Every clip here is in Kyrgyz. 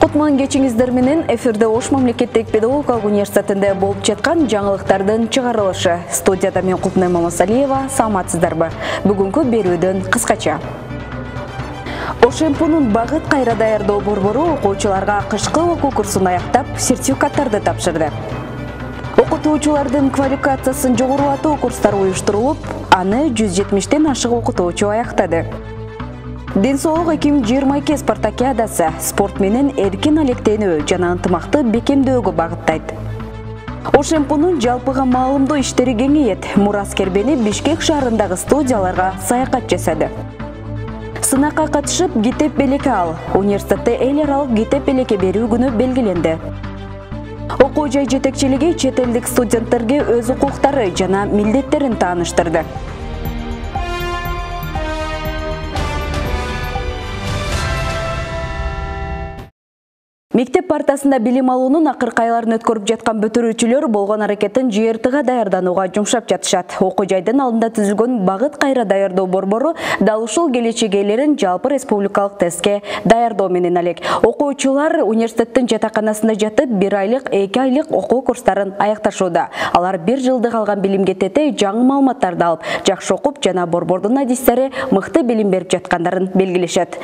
Кутман кечиңиздер менен эфирде Ош мамлекеттик педагогикалык университетинде болуп жаткан жаңылыктардын чыгарылышы. Студияда мен Кутман Мамасалиева, саламатсыздарбы? Бүгүнкү берүүдөн кыскача. ОШМПнун багыт кайра даярдоо борбору окуучуларга кышкы окуу курсун аяктап, сертификаттарды тапшырды. Окутуучулардын квалификациясын жогорулатуу курстары уюштурулуп, аны 170ден ашык окутуучу аяктады. Ден соолук 2022 спартакиадасы спорт менен эркин алектенүү жана ынтымакты бекемдөөгө багыттайт. ОШМПнун жалпыга маалымдоо иштери кеңейет. Мурас Кербени Бишкек шаарындагы студияларга саякат жасады. Сынакка катышып китеп белеке ал. Университетте эл аралык китеп белеке берүү күнү белгиленди. Окуу жай жетекчилиги чет элдик студенттерге өз укуктары жана милдеттерин тааныштырды. Мектеп партасында билим алуунун акыркы айларын өткөрүп жаткан бүтүрүүчүлөр болгон аракетин ЖРТга даярданууга жумшап жатышат. Окуу жайдын алдында түзүлгөн багыт кайра даярдоо борбору дал ушул келечек ээлерин жалпы республикалык тестке даярдоо менен алек. Окуучулар университеттин жатаканасында жатып 1 айлык, 2 айлык окуу курстарын аякташууда. Алар 1 жылдык алган билимге тете жаңы маалыматтарды алып, жакшы окуп жана борбордун адистери мыкты билим берип жаткандарын белгилешет.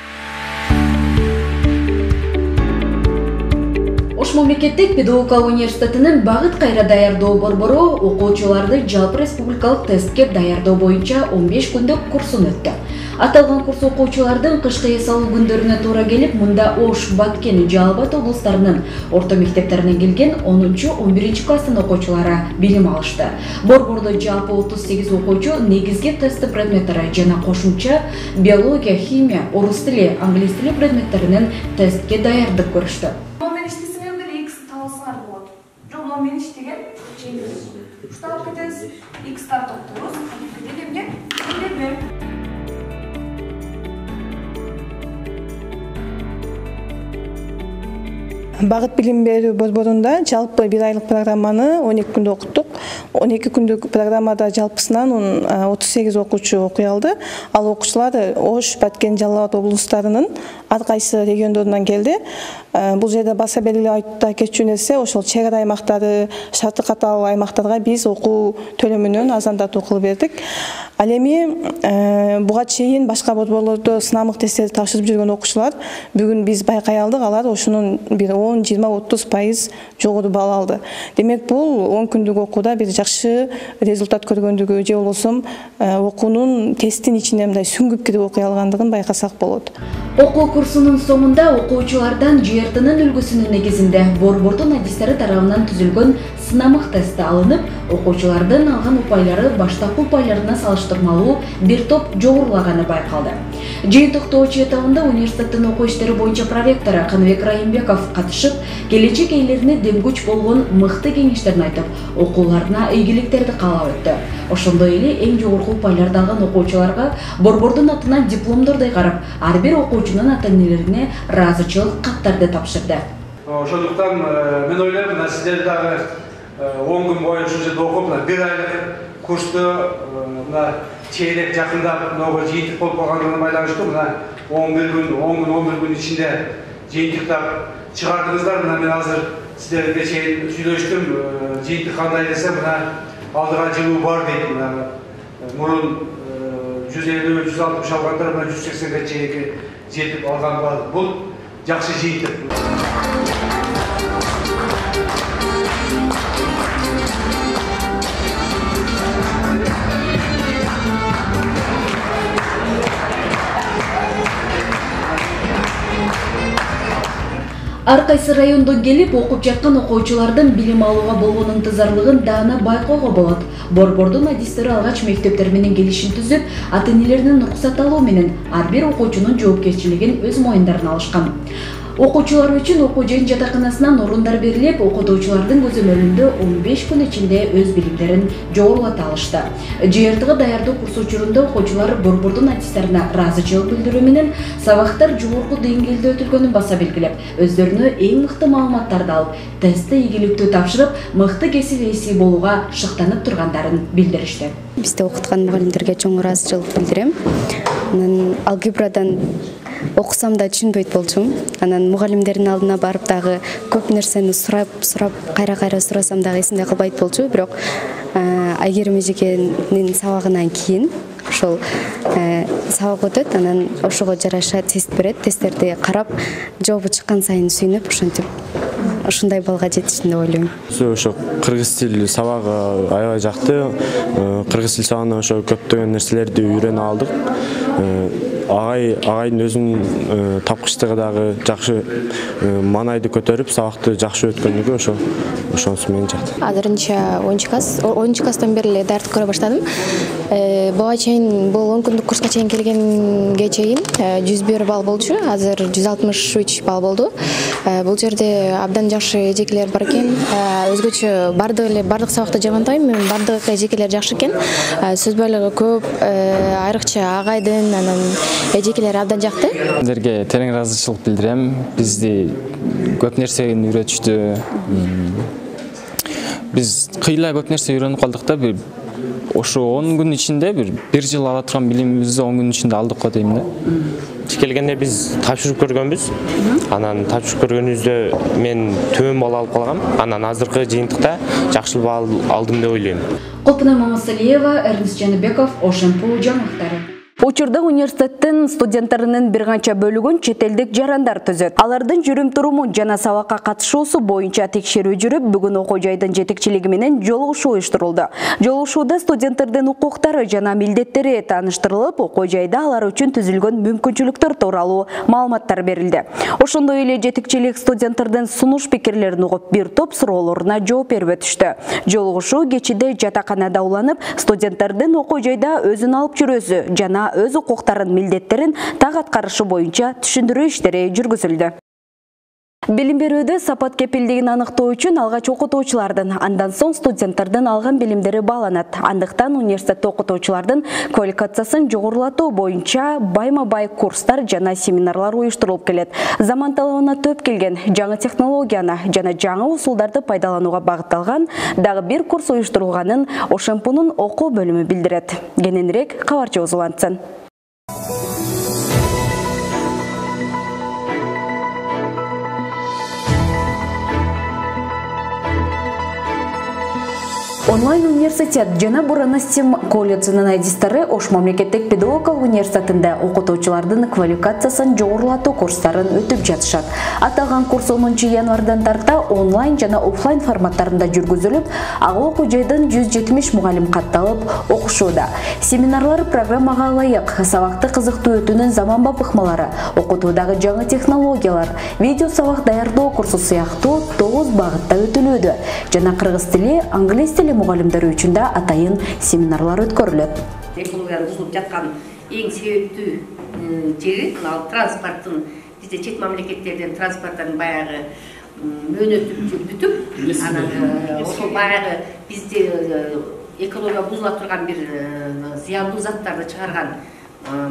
Ош мамлекеттик педагогикалык университетинин багыт кайра даярдоо борбору окуучуларды жалпы республикалык тестке даярдоо боюнча 15 күндүк курсун өттү. Аталган курс окуучулардын кышкы эс алуу күндөрүнө туура келип, мында Ош, Баткен, Жалал Абад облустарынын орто мектептеринен келген 10-11 класстын окуучулары билим алышты. Борбордо жалпы 38 окуучу негизги тесттик предметтери жана кошумча биология, химия, орус тили, англис тили предметтеринен тестке даярдык көрүштү. Мен иштеген штаб кетесиз, X-тар токтойбуз, кетемге келбем. Багыт билим берүү борборунда жалпы 1 айлык программаны 12 күндө окуттук. 12 күндүк программада жалпысынан 38 окуучу окуй алды. Ал окуучулар Ош, Баткен, Жалал Абад облустарынын ар кайсы региондорунан келди. Бул жерде баса белгилеп айта кетчү нерсе, ошол чек ара аймактары, шарты катуу аймактарга биз окуу төлөмүнөн арзандатуу кылып бердик. Ал эми буга чейин башка борборлордо сынамык тесттерди тапшырып жүргөн окуучулар бүгүн биз байкай алдык, алар ошонун бир 10-20-30% жогору балл алды. Демек бул 10 күндүк окууда бир жакшы результат көргөндүгү же болбосо окуунун тесттин ичине мындай сүңгүп кирип окуй алгандыгын байкасак болот. Окуу курсунун соңунда окуучулардан ЖРТнын үлгүсүнүн негизинде борбордун адистери тарабынан түзүлгөн сынамык тести алынып, окуучулардын алган упайлары баштапкы упайларына салыштырмалуу бир топ жогорулаганы байкалды. Жыйынтыктоочу этабында университеттин окуу иштери боюнча проректору Каныбек Райымбеков катышып, келечек ээлерине дем күч болгон мыкты кеңештерин айтып, окууларына ийгиликтерди каалап өттү. Ошондой эле эң жогорку упайларды алган окуучуларга борбордун атынан дипломдорду карап, ар бир окуучунун ата-энелерине ыраазычылык каттарды тапшырды. Ошондуктан мен ойлойм, мына сиздер дагы 10 күн бою ушул жерде окуп, 1 айлык курсту мына чейрек жакындап мынага жыйынтык болуп калгандыгына байланыштуу мына 11 күн ичинде жыйынтыктап чыгардыңыздар. Мына мен азыр сиздерге чейин сүйлөштүм, жыйынтык кандай десе мына алдыга жылуу бар дейт. Мурун 150-160 алгандар мына 180ге чейин жетип алган бар. Бул жакшы жыйынтык. Ар кайсы райондон келип окуп жаткан окуучулардын билим алууга болгон ынтызарлыгын даана байкоого болот. Борбордун адистери алгач мектептер менен келишим түзүп, ата-энелеринин уруксат алуу менен ар бир окуучунун жоопкерчилигин өз моюндарына алышкан. Окуучулар үчүн окуу жайын жатаканасынан орундар берилип, окутуучулардын көзөмөлүндө 15 күн ичинде өз билимдерин жогорулата алышты. ЖРТга даярдоо курсу учурунда окуучулар борбордун адистерине ыраазычылык билдирүү менен сабактар жогорку деңгээлде өтүлгөнүн баса белгилеп, өздөрүнө эң мыкты маалыматтарды алып, тестти ийгиликтүү тапшырып, мыкты кесип ээси болууга шыктанып тургандарын билдиришти. Бизде окуткан мугалимдерге чоң ыраазычылык билдирем. Алгебрадан окусам да түшүнбөйт болчумун. Анан мугалимдердин алдына барып дагы көп нерсени сурап кайра сурасам дагы эсимде калбайт болчу. Бирок Айгерим эжекенин сабагынан кийин ошол сабак өтөт, анан ошого жараша тест берет. Тесттерди карап, жообу чыккан сайын сүйүнүп, ошентип ушундай балга жетиштим деп ойлойм. Ошо кыргыз тил сабагы аябай жакты. Кыргыз тил сабагынан ошо көптөгөн нерселерди үйрөнүп алдык. Агайдын өзүнүн тапкычтыгы дагы жакшы, манайды көтөрүп, сабакты жакшы өткөнлүгү ошонусу мени жакты. Азырынча 10 класстан бери эле дартып көрө баштадым. Буга чейин бул 10 күндүк курска чейин келгенге чейин 101 балл болчу, азыр 163 балл болду. Бул жерде абдан жакшы эжекелер бар экен. Өзгөчө бардык сабакты жамантайм, мен бардык эжекелер жакшы экен. Сөз байлыгы көп, айрыкча агайдын, анан эжекелер абдан жакты. Силерге терең ыраазычылык билдирем. Бизди көп нерсени үйрөтүштү. Биз кыйла көп нерсе үйрөнүп калдык да, ошо 10 күн ичинде бир жыл ала турган билимибизди 10 күн ичинде алдык го дейм да. Келгенде биз тапшырып көргөнбүз. Анан тапшырып көргөнүбүздө мен төмөн балл алып калгам. Анан азыркы жыйынтыкта жакшы балл алдым деп ойлойм. Колпунай Мамасалиева, Эрнест Жаныбеков, Ошемпу жаңылыктары. Учурда университеттин студенттеринин бир канча бөлүгүн чет элдик жарандар түзөт. Алардын жүрүм-туруму жана сабакка катышуусу боюнча текшерүү жүрүп, бүгүн окуу жайдын жетекчилиги менен жолугушуу уюштурулду. Жолугушууда студенттердин укуктары жана милдеттери тааныштырылып, окуу жайда алар үчүн түзүлгөн мүмкүнчүлүктөр тууралуу маалыматтар берилди. Ошондой эле жетекчилик студенттердин сунуш пикирлерин угуп, бир топ суроолоруна жооп берип өтүштү. Жолугушуу кечинде жатаканада уланып, студенттердин окуу жайда өзүн алып жүрүүсү жана өз укуктарын, милдеттерин так аткарышы боюнча түшүндүрүү иштери жүргүзүлдү. Билим берүүдө сапат кепилдигин аныктоо үчүн алгач окутуучулардын, андан соң студенттердин алган билимдери бааланат. Андыктан университет окутуучулардын квалификациясын жогорулатуу боюнча байма-бай курстар жана семинарлар уюштурулуп келет. Заман талабына төп келген жаңы технологияны жана жаңы усулдарды пайдаланууга багытталган дагы бир курс уюштурулганын Ошемпунун окуу бөлүмү билдирет. Кененирээк кабарчыбыз улантсын. Онлайн университет жана Буранастим колледжинин айдистары Ош мамлекеттик педагогикалык университетинде окутуучулардын квалификациясын жогорулатуу курстарын өтүп жатышат. Аталган курс 10 январдан тарта онлайн жана офлайн форматтарында жүргүзүлүп, ага окуу жайдын 170 мугалим катталып окушууда. Семинарлар программага ылайык, сабакты кызыктуу өтүүнүн заманбап ыкмалары, окутуудагы жаңы технологиялар, видео сабак даярдоо курсу сыяктуу 9 багытта өтүлүүдө. Жана кыргыз тили, англис тили мугалимдери үчүн да атайын семинарлар өткөрүлөт. Экологияны бузулуп жаткан эң себептүү жери мына транспорттун, бизде чет мамлекеттерден транспорттун баягы мөөнөтү бүтүп, анан ошол баягы бизде экология бузула турган бир зыяндуу заттарды чыгарган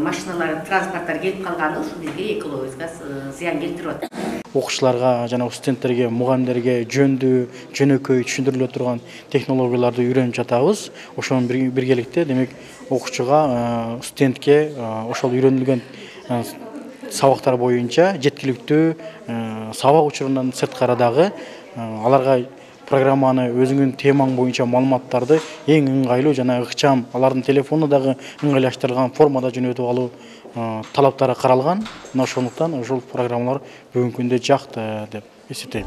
машиналар, транспорттар келип калганы ушу бизге экологиябызга зыян келтирип атат. Окуучуларга жана студенттерге, мугалимдерге жөндүү, жөнөкөй түшүндүрүлө турган технологияларды үйрөнүп жатабыз. Ошонун биргеликте, демек, окуучуга, студентке ошол үйрөнүлгөн сабактар боюнча жеткиликтүү сабак учурунан сырткары дагы аларга программаны өзүңүн темаң боюнча маалыматтарды эң ыңгайлуу жана ыкчам, алардын телефону дагы ыңгайлаштырылган формада жөнөтүп алуу талаптары каралган. Ошондуктан ушул программалар бүгүнкү күндө жакты деп эсептейм.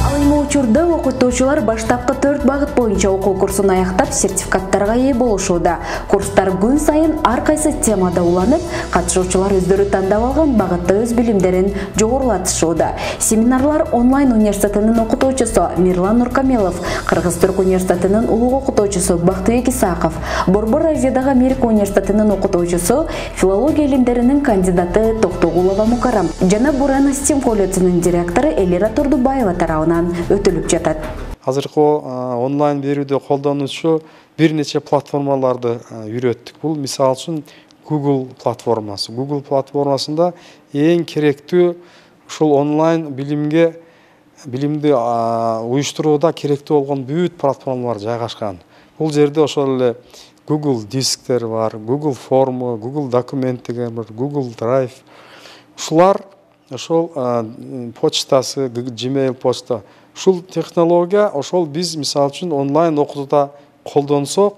Ал учурда окутуучулар баштапкы 4 багыт боюнча окуу курсун аяктап, сертификаттарга ээ болушууда. Курстар күн сайын ар кайсы темада уланып, катышуучулар өздөрү тандап алган багытта өз билимдерин жогорулатышууда. Семинарлар онлайн университетинин окутуучусу Мирлан Нуркамелов, Кыргыз-Түрк университетинин улуг окутуучусу Бактыбек Исаков, Борбор Азиядагы Америка университетинин окутуучусу, филология илимдеринин кандидаты Токтогулова Мукарам жана Буранастим колледжинин директору Элира Турдубаева тарабынан өтүлүп жатат. Азыркы онлайн берүүдө колдонуучу бир нече платформаларды үйрөттүк. Бул мисал үчүн Google платформасы. Google платформасында эң керектүү ушул онлайн билимди уюштурууда керектүү болгон бүт платформалар жайгашкан. Бул жерде ошол эле Google дисктер бар, Google формы, Google документы бар, Google Drive. Ушулар ошол почтасы, Gmail почта. Ушул технология ошол биз мисалы үчүн онлайн окутууда колдонсок,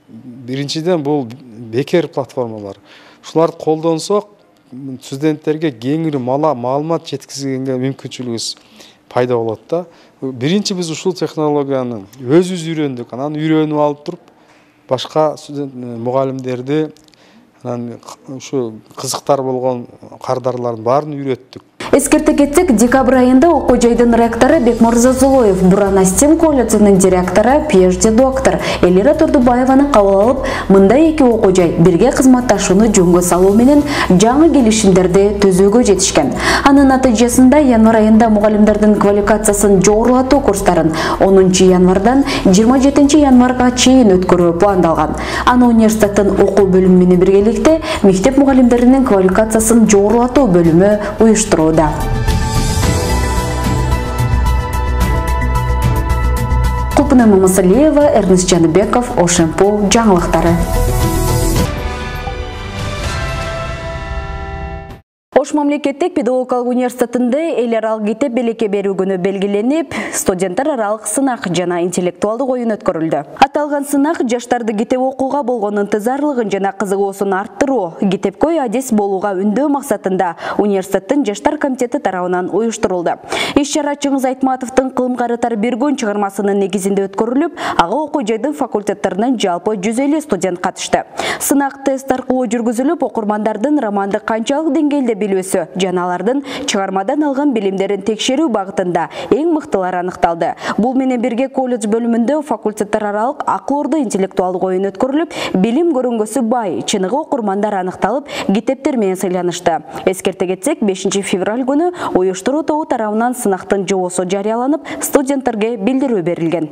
биринчиден бул бекер платформалар. Ушуларды колдонсок, студенттерге кеңири маалымат жеткизгенге мүмкүнчүлүгүбүз пайда болот да. Биринчи биз ушул технологияны өзүбүз үйрөндүк, анан үйрөнүп алып туруп башка студент мугалимдерди, анан ушу кызыктар болгон кардарлардын баарын үйрөттүк. Эскерте кетсек, декабрь айында окуу жайдын ректору Бекмурза Зулоев, Буранастем колледжинин директору, PhD доктор Элира Турдубаеваны кабыл алып, мындай эки окуу жай бирге кызматташууну жөнгө салуу менен жаңы келишимдерди түзүүгө жетишкен. Анын натыйжасында январь айында мугалимдердин квалификациясын жогорулатуу курстарын 10 январдан 27 январга чейин өткөрүү пландалган. Аны университеттин окуу бөлүмү менен биргеликте мектеп мугалимдеринин квалификациясын жогорулатуу бөлүмү уюштурууда. Кулпина Мамасалиева, Эрнест Жаныбеков, Ошемпу жаңылыктары. Ош мамлекеттик педагогикалык университетинде эл аралык китеп белекке берүү күнү белгиленип, студенттер аралык сынак жана интеллектуалдык оюн өткөрүлдү. Аталган сынак жаштарды китеп окууга болгон ынтызарлыгын жана кызыгуусун арттыруу, китепкөй адис болууга үндөө максатында университеттин жаштар комитети тарабынан уюштурулду. Иш-чара Чыңгыз Айтматовдун Кылым карытар бир күн чыгармасынын негизинде өткөрүлүп, ага окуу жайдын факультеттеринен жалпы 150 студент катышты. Сынак тест аркылуу жүргүзүлүп, окурмандардын романды канчалык деңгээлде билүүсү жана алардын чыгармадан алган билимдерин текшерүү багытында эң мыктылары аныкталды. Бул менен бирге колледж бөлүмүндө факультеттер аралык акыл орду интеллектуалдык оюн өткөрүлүп, билим көрүнгөсү бай, чыныгы окурмандар аныкталып, китептер менен сыйланышты. Эскерте кетсек, 5 февраль күнү уюштуруу тобу тарабынан сынактын жоосу жарыяланып, студенттерге билдирүү берилген.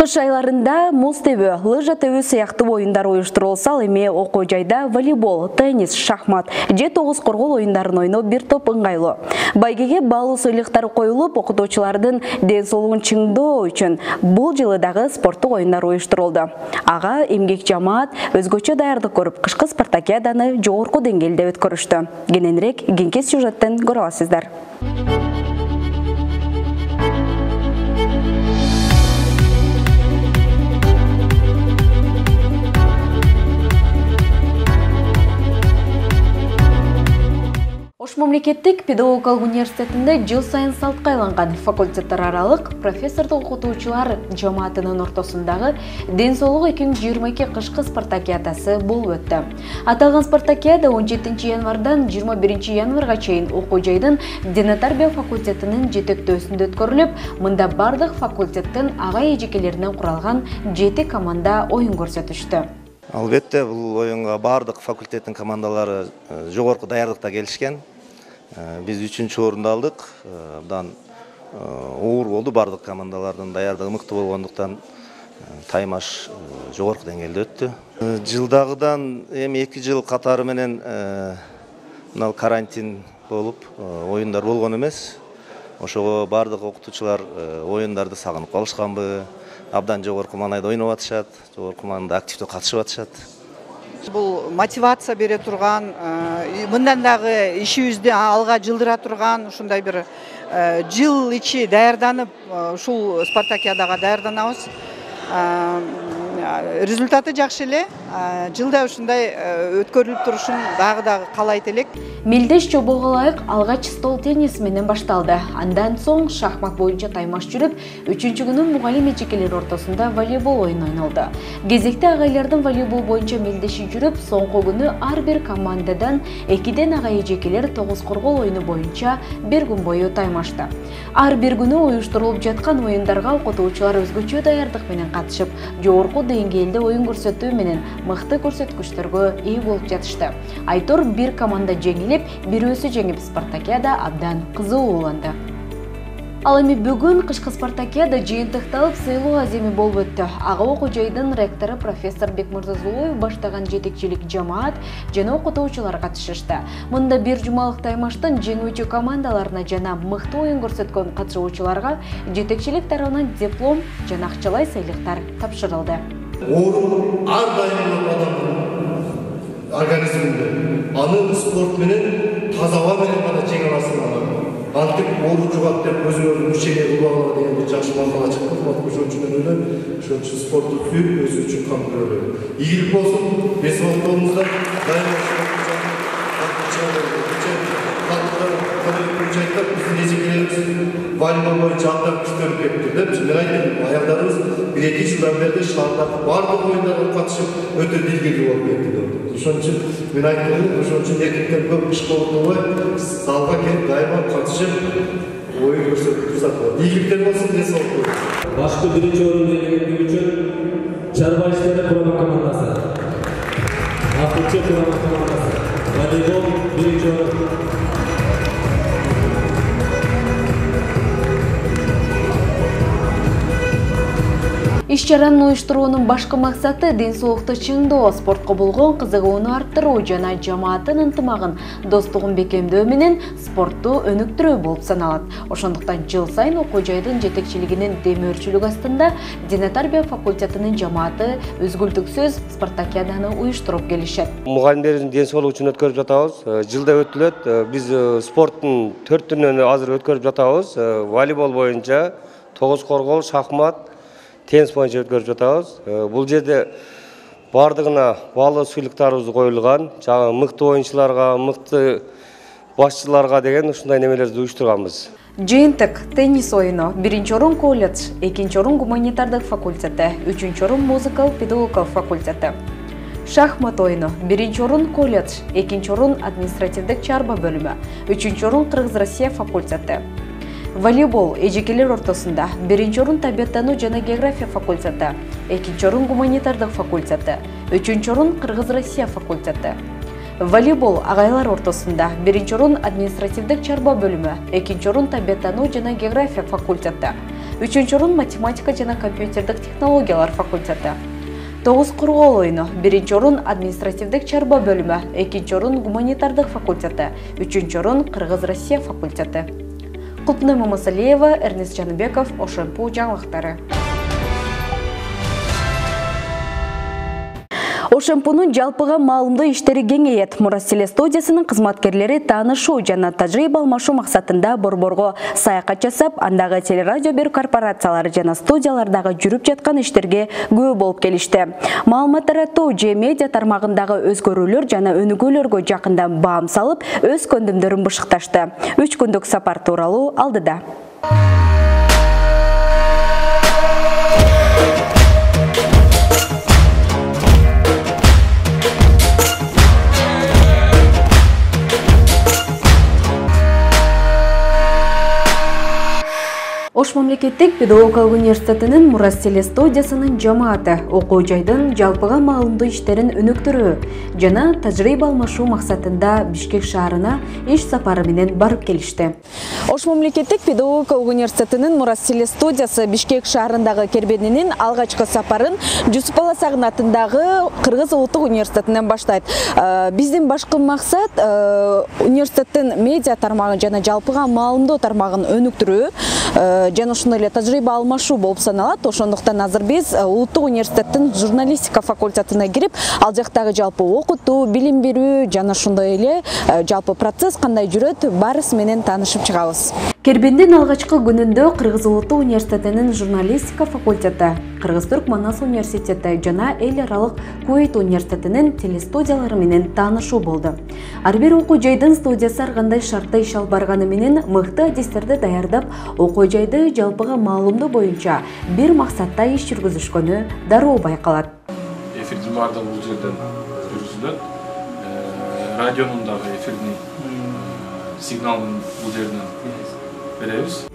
Кыш айларында муз тебүү, лыжа тебүү сыяктуу оюндар уюштурулса, эми окуу жайда волейбол, теннис, шахмат, же тогуз коргол оюндарын ойноо бир топ ыңгайлуу. Байгеге баалуу сыйлыктар коюлуп, окутуучулардын ден соолугун чыңдоо үчүн бул жылы дагы спорттук оюндар уюштурулду. Ага эмгек жамаат өзгөчө даярдык көрүп, кышкы спартакиаданы жогорку деңгээлде өткөрүштү. Кененирээк кеңки сюжеттен көрө аласыздар. Ош мамлекеттик педагогикалык университетинде жыл сайын салтка айланган факультеттер аралык профессордук окутуучулар жамаатынын ортосундагы ден соолугу 2022 кышкы спартакиадасы болуп өттү. Аталган спартакиада 17 январдан 21 январга чейин окуу жайдын дене тарбия факультетинин жетектөөсүндө өткөрүлүп, мында бардык факультеттин ага эжекелеринен куралган 7 команда оюн көрсөтүштү. Албетте, бул оюнга бардык факультеттин командалары жогорку даярдыкта келишкен. Биз 3-чү орунду алдык. Абдан оор болду, бардык командалардын даярдыгы мыкты болгондуктан таймаш жогорку деңгээлде өттү. Жылдагыдан эми 2 жыл катары менен мына карантин болуп, оюндар болгон эмес. Ошого бардык окутуучулар оюндарды сагынып калышканбы, абдан жогорку маанайда ойноп атышат, жогорку маанайда активдүү катышып атышат. Бул мотивация бере турган, мындан дагы ишибизди алга жылдыра турган ушундай бир жыл ичи даярданып, ушул спартакиадага даярданабыз. Результаты жакшы эле. Жылда ушундай өткөрүлүп турушун дагы каалайт элек. Мелдеш жобого ылайык алгач стол теннис менен башталды. Андан соң шахмат боюнча таймаш жүрүп, 3-чү күнү мугалим эжекелер ортосунда волейбол оюну ойнолду. Кезекте агайлардын волейбол боюнча мелдеши жүрүп, соңку күнү ар бир командадан 2ден ага эжекелер 9 коргол оюну боюнча бир күн бою таймашты. Ар бир күнү уюштурулуп жаткан оюндарга окутуучулар өзгөчө даярдык менен катышып, жогорку деңгээлде оюн көрсөтүү менен мыкты көрсөткүчтөргө ээ болуп жатышты. Айтор бир команда жеңилип, бирөөсү жеңип, спартакиада абдан кызуу уланды. Ал эми бүгүн кышкы спартакиада жыйынтыкталып сыйлоо аземи болуп өттү. Ага окуу жайдын ректору профессор Бекмырзазулуев баштаган жетекчилик жамаат жана окутуучулар катышышты. Мында бир жумалык таймаштын жеңүүчү командаларына жана мыкты оюн көрсөткөн катышуучуларга жетекчилик тарабынан диплом жана акчалай сыйлыктар тапшырылды. Оору ар дайым адамдын организминде. Аны спорт менен таза аба менен гана жеңе аласың. Антип оору жугат деп өзүңөрдүн мучение кылып алгыла деген бир жакшы макала чыкты. Ошон үчүн эле ошон үчүн спортту сүйүп өзү үчүн камтылып. Ийгилик болсун, бес вакытыбызда дайым биздин эжекелерибиз волейбол боюнча абдан күчтөнүп кетти деп мен айттым. Аялдарыбыз 1-2 жылдан бери шаардагы бардык оюндарга катышып өтө дилгирүү болуп кетти деп. Ошон үчүн мен айттым, ошон үчүн эркектер көп кышка отурбай залга келип дайыма катышып оюн көрсөтүп турсак болот. Ийгиликтер болсун, ден соолук болсун. Башкы биринчи орунду ээлештүү үчүн Чарба иштери курама командасы, Акылчы курама командасы, волейбол биринчи орун. Иш-чаранын уюштуруунун башкы максаты ден соолукту чыңдоо, спортко болгон кызыгууну арттыруу жана жамааттын ынтымагын, достугун бекемдөө менен спортту өнүктүрүү болуп саналат. Ошондуктан жыл сайын окуу жайдын жетекчилигинин демөөрчүлүгү астында Дене тарбия факультетинин жамааты үзгүлтүксүз спартакиаданы уюштуруп келишет. Мугалимдердин ден соолугу үчүн өткөрүп жатабыз. Жылда өтүлөт. Биз спорттун 4 түрүнөн азыр өткөрүп жатабыз. Волейбол боюнча, тогуз коргол, шахмат, теннис боюнча өткөрүп жатабыз. Бул жерде бардыгына баалуу сыйлыктарыбыз коюлган. Жаңы мыкты оюнчуларга, мыкты башчыларга деген ушундай немелерди уюштурганбыз. Жыйынтык теннис оюну 1-чи орун колледж, 2-чи орун гуманитардык факультети, 3-чү орун музыкалык педагогика факультети. Шахмат оюну 1-чи орун колледж, 2-чи орун административдик чарба бөлүмү, 3-чү орун Кыргыз-Россия факультети. Волейбол эжекелер ортосунда 1-чи орун табиаттануу жана география факультети, 2-чи орун гуманитардык факультети, 3-чү орун Кыргыз-Россия факультети. Волейбол агайлар ортосунда 1-чи орун административдик чарба бөлүмү, 2-чи орун табиаттануу жана география факультети, 3-чү орун математика жана компьютердик технологиялар факультети. Тогуз коргол оюну 1-чи орун административдик чарба бөлүмү, 2-чи орун гуманитардык факультети, 3-чү орун Кыргыз-Россия факультети. Кулпнай Мамасалиева, Эрнест Жаныбеков, ОШМПУ жаңылыктары. ОШМПнун жалпыга маалымдоо иштери кеңейет. Мурас телестудиясынын кызматкерлери таанышуу жана тажрыйба алмашуу максатында борборго саякат жасап, андагы телерадио берүү корпорациялары жана студиялардагы жүрүп жаткан иштерге күбө болуп келишти. Маалымат таратуу же медиа тармагындагы өзгөрүүлөр жана өнүгүүлөргө жакындан баам салып, өз көндүмдөрүн бышыкташты. 3 күндүк сапар тууралуу алдыда. Ош мамлекеттик педагогикалык университетинин Мурас телестудиясынын жамааты окуу жайдын жалпыга маалымдоо иштерин өнүктүрүү жана тажрыйба алмашуу максатында Бишкек шаарына иш сапары менен барып келишти. Ош мамлекеттик педагогикалык университетинин Мурас телестудиясы Бишкек шаарындагы кербенинин алгачкы сапарын Жусуп Баласагын атындагы Кыргыз улуттук университетинен баштайт. Биздин башкы максат университеттин медиа тармагын жана жалпыга маалымдоо тармагын өнүктүрүү жана ошондой эле тажрыйба алмашуу болуп саналат. Ошондуктан азыр биз улуттук университеттин журналистика факультетине кирип, ал жактагы жалпы окутуу, билим берүү жана ошондой эле жалпы процесс кандай жүрөт, барысы менен таанышып чыгабыз. Кербендин алгачкы күнүндө Кыргыз улуттук университетинин журналистика факультети, Кыргыз-Түрк Манас университети жана эл аралык Куейт университетинин телестудиялары менен таанышуу болду. Ар бир окуу жайдын студиясы ар кандай шартта иш алып барганы менен мыкты адистерди даярдап, окуу жайды жалпыга маалымдоо боюнча бир максатта иш жүргүзүшкөнү дароо байкалат. Эфирдин баардыгы бул жерден жүргүзүлөт. Радионун дагы эфирдин сигналын бул жерден беребиз.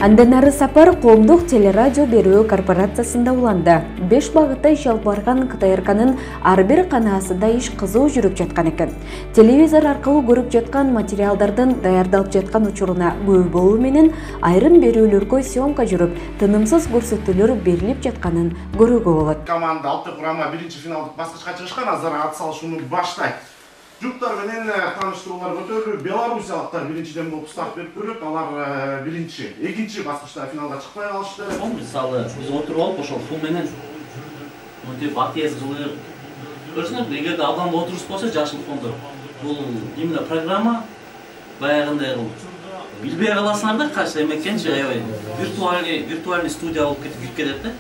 Андан ары сапар коомдук телерадио берүү корпорациясында уланды. 5 багытта иш алып барган КТРКнын ар бир канаасында иш кызуу жүрүп жаткан экен. Телевизор аркылуу көрүп жаткан материалдардын даярдалып жаткан учуруна көп болуу менен айрым берүүлөргө съемка жүрүп, тынымсыз көрсөтүүлөр берилип жатканын көрүүгө болот. Команда алты курама биринчи финалдык баскычка чыгышкан, азыр ат салышууну баштайт. Жуптар менен тааныштыруулар өтөлү. Белорусиялыктар биринчиден болуп старт берип көрөт. Алар биринчи, экинчи баскычта финалга чыкпай калышты. Мисалы, биз отуруп алып, ошол фул менен мынтип атез кылып, көрсөңөр, эгерде алданда отуруш болсо жашыл фондор. Бул именно программа баягындай кылып билбей каласыңар да, кайсы эмекенчи, аябай виртуальный студия болуп кирип кетет да.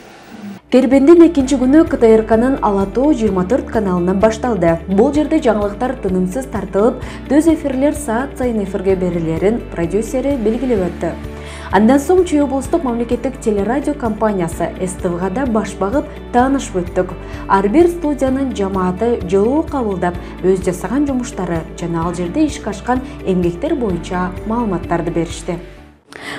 Кербендин экинчи күнү КТРКнын Ала Тоо 24 каналынан башталды. Бул жерде жаңылыктар тынымсыз тартылып, төз эфирлер саат сайын эфирге берилерин продюсери белгилеп өттү. Андан соң Чүй облустук мамлекеттик телерадио компаниясы СТВ-да баш багып таанышып өттүк. Ар бир студиянын жамааты жылуу кабылдап, өз жасаган жумуштары жана ал жерде ишке ашкан эмгектер боюнча маалыматтарды беришти.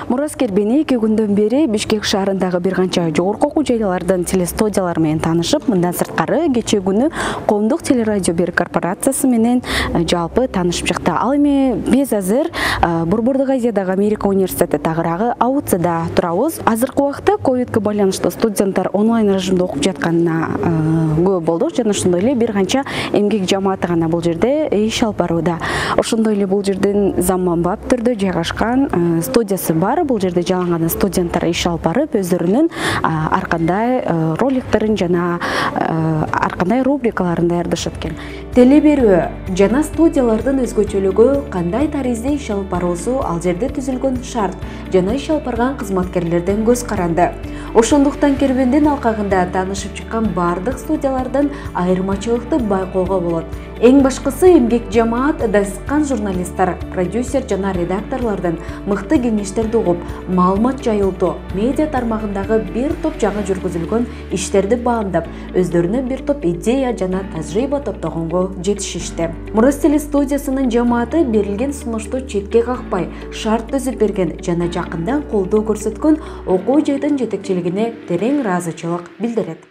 Мурас Кербени 2 күндөн бери Бишкек шаарындагы бир канча жогорку окуу жайлардын телестудиялары менен таанышып, мындан сырткары кечээ күнү коомдук телерадио берүү корпорациясы менен жалпы таанышып чыкты. Ал эми биз азыр Борбордук Азиядагы Америка университети тагыраагы АУЦда турабыз. Азыркы убакта ковидке байланыштуу студенттер онлайн режимде окуп жатканына көп болдук жана ошондой эле бир канча эмгек жамааты гана бул жерде иш алып барууда. Ошондой эле бул жерден заманбап түрдө жайгашкан студиясы бар. Бул жерде жалаң студенттер иш алып барып, өздөрүнүн ар кандай роликтерин жана ар кандай рубрикаларын даярдашат экен. Теле берүү жана студиялардын өзгөчөлүгү кандай таризде иш алып баруусу ал жерде түзүлгөн шарт жана иш алып барган кызматкерлерден көз каранды. Ошондуктан Кербендин алкагында таанышып чыккан бардык студиялардан айырмачылыкты байкоого болот. Эң башкысы эмгек жамаат, дайсыккан журналисттер, продюсер жана редакторлордун мыкты кеңештерди угуп, маалымат жайылтуу, медиа тармагындагы бир топ жаңы жүргүзүлгөн иштерди баамдап, өздөрүнө бир топ идея жана тажрыйба топтогонго жетишишти. Мурас телестудиясынын жамааты берилген сунушту четке какпай, шарт түзүп берген жана жакындан колдоо көрсөткөн окуу жайдын жетекчилигине терең ыраазычылык билдирет.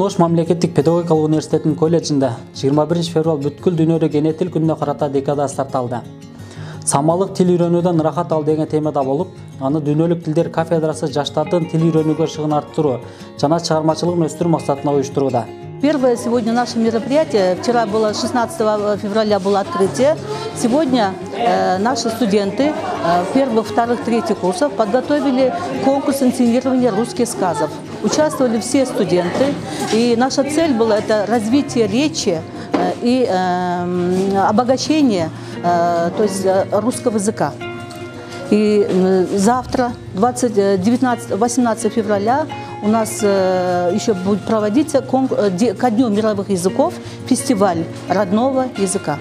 Ош мамлекеттик педагогикалык университетинин колледжинде 21 февраль бүткүл дүйнөдө кене тил күнүнө карата декада старт алды. Самалык тил үйрөнүүдөн рахат ал деген темада болуп, аны дүйнөлүк тилдер кафедрасы жаштардын тил үйрөнүүгө шыгын арттыруу жана чыгармачылыгын өстүрүү максатында уюштурууда. Первое сегодня наше мероприятие, вчера было 16 февраля было открытие. Сегодня наши студенты первых, вторых, третьих курсов подготовили конкурс инсценирования русских сказов. Участвовали все студенты, и наша цель была это развитие речи и обогащение то есть русского языка. И завтра, 18 февраля, у нас еще будет проводиться ко Дню мировых языков фестиваль родного языка.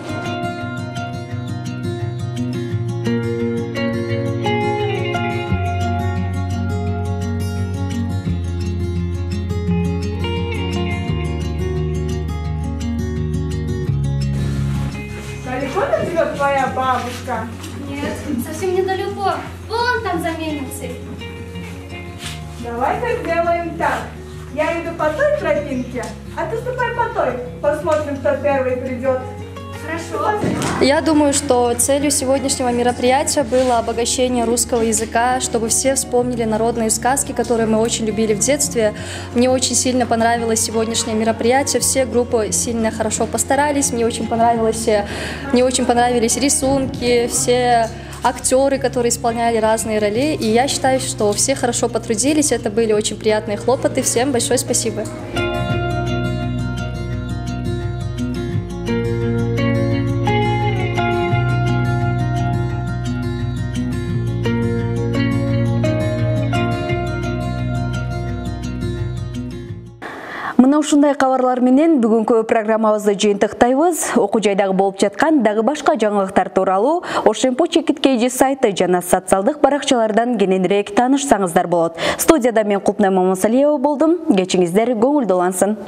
Далеко живет твоя бабушка? Нет, совсем недалеко. Вон там за мельницей. Давай так сделаем так. Я иду по той тропинке, а ты ступай по той. Посмотрим, кто первый придет. Хорошо. Я думаю, что целью сегодняшнего мероприятия было обогащение русского языка, чтобы все вспомнили народные сказки, которые мы очень любили в детстве. Мне очень сильно понравилось сегодняшнее мероприятие. Все группы сильно хорошо постарались. Мне очень понравились рисунки, все актеры, которые исполняли разные роли. И я считаю, что все хорошо потрудились. Это были очень приятные хлопоты. Всем большое спасибо. Мына ушундай кабарлар менен бүгүнкү программабызды жыйынтыктайбыз. Окуу жайдагы болуп жаткан дагы башка жаңылыктар тууралуу Ошемпо Чекиткейжи сайты жана социалдык баракчалардан кененирээк таанышсаңыздар болот. Студияда мен Купнай Мамасалиева болдум. Кечиңиздер көңүлдүү улансын.